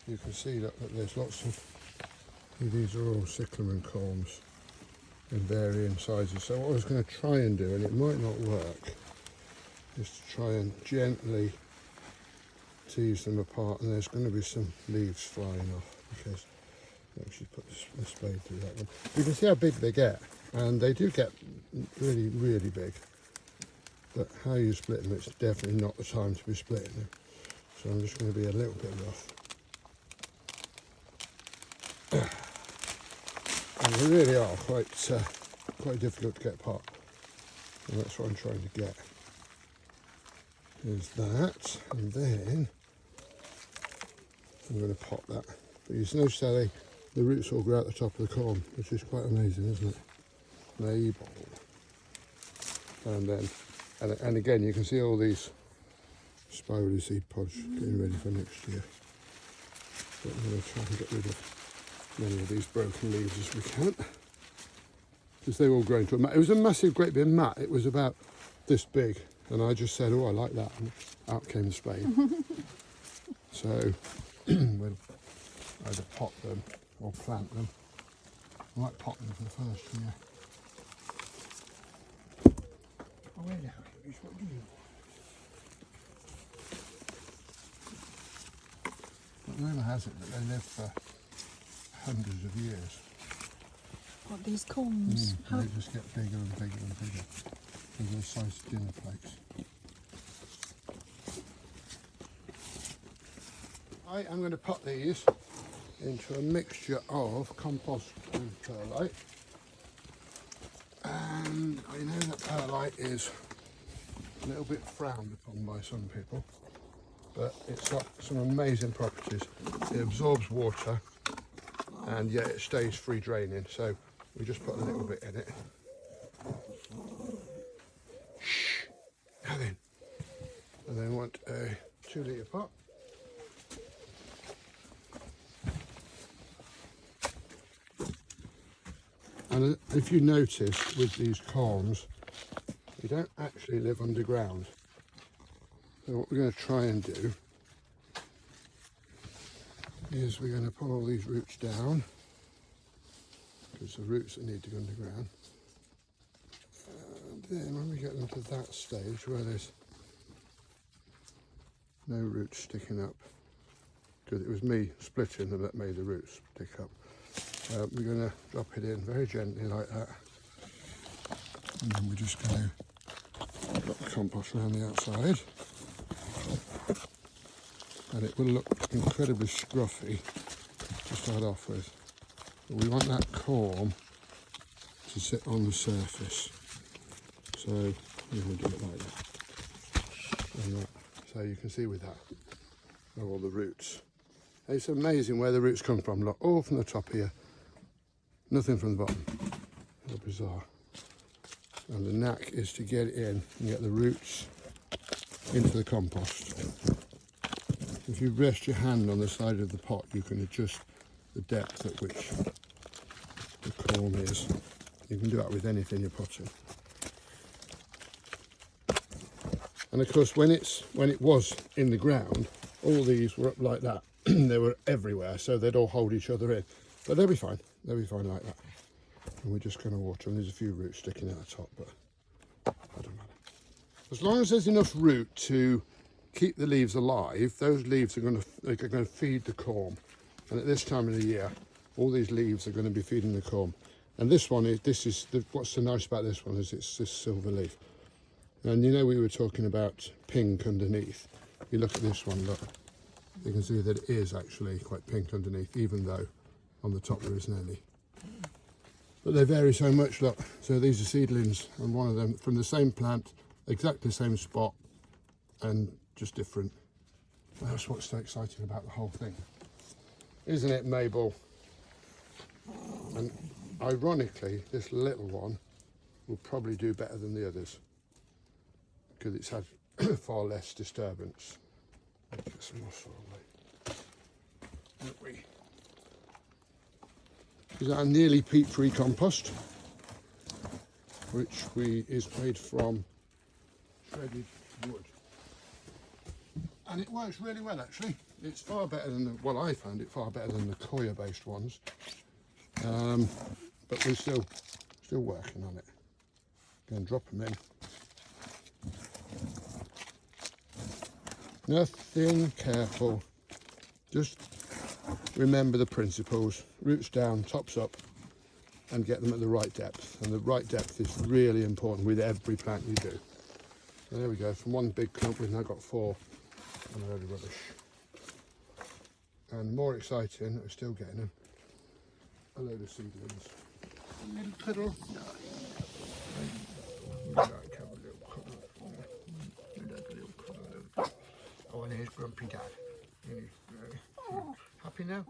you can see that there's lots of, these are all cyclamen corms in varying sizes. So what I was going to try and do, and it might not work, is to try and gently tease them apart, and there's going to be some leaves flying off because I should put the spade through that one. You can see how big they get, and they do get really, really big. But how you split them, it's definitely not the time to be splitting them. So I'm just going to be a little bit rough. And they really are quite difficult to get apart. And that's what I'm trying to get. Is that, and then I'm going to pop that. But you notice how the roots all grow out the top of the corm, which is quite amazing, isn't it? Mabel. And then, and again, you can see all these spirally seed pods getting ready for next year. But I'm going to try and get rid of many of these broken leaves as we can, because they all grow into a mat. It was a massive, great big mat. It was about this big, and I just said, "Oh, I like that," and out came the spade. So we'll either pot them or plant them. I might pot them for the first year. Oh, wait now, what do you want? But rumour has it that they live for hundreds of years. What, these corms? They just get bigger and bigger and bigger. They're the size of dinner plates. I'm going to pot these into a mixture of compost and perlite. And I know that perlite is a little bit frowned upon by some people, but it's got some amazing properties. It absorbs water, and yet it stays free draining, so we just put a little bit in it. Shh. Now then. And then we want a 2 litre pot. And if you notice with these corms, you don't actually live underground. So what we're going to try and do is we're going to pull all these roots down, because the roots that need to go underground. And then when we get them to that stage where there's no roots sticking up, because it was me splitting them that made the roots stick up, we're going to drop it in very gently like that, and then we're just going to drop the compost around the outside, and it will look incredibly scruffy to start off with, but we want that corm to sit on the surface, so we're going to do it like that, and that. So you can see with that all the roots. It's amazing where the roots come from. Look, all from the top here, nothing from the bottom. How bizarre. And the knack is to get it in and get the roots into the compost. If you rest your hand on the side of the pot, you can adjust the depth at which the corm is. You can do that with anything you're potting. And of course, when it was in the ground, all these were up like that. They were everywhere, so they'd all hold each other in. But they'll be fine. They'll be fine like that. And we're just going to water them. There's a few roots sticking out the top, but that don't matter. As long as there's enough root to keep the leaves alive, those leaves are going to feed the corm. And at this time of the year, all these leaves are going to be feeding the corm. And this one is, what's so nice about this one is it's this silver leaf. And you know, we were talking about pink underneath. You look at this one, look. You can see that it is actually quite pink underneath, even though on the top there isn't any. But they vary so much, look. So these are seedlings, and one of them from the same plant, exactly the same spot, and just different. That's what's so exciting about the whole thing. Isn't it, Mabel? And ironically, this little one will probably do better than the others, because it's had far less disturbance. Get some more soil, don't we? Is our nearly peat-free compost, which is made from shredded wood, and it works really well actually. It's far better than the, well, I found it far better than the coir based ones, but we're still working on it. Going to drop them in. Nothing careful, just remember the principles: roots down, tops up, and get them at the right depth. And the right depth is really important with every plant you do. And there we go, from one big clump we've now got 4 and a load of rubbish. And more exciting, we're still getting a load of seedlings. A little cuddle. Oh, and here's Grumpy Dad. Happy now?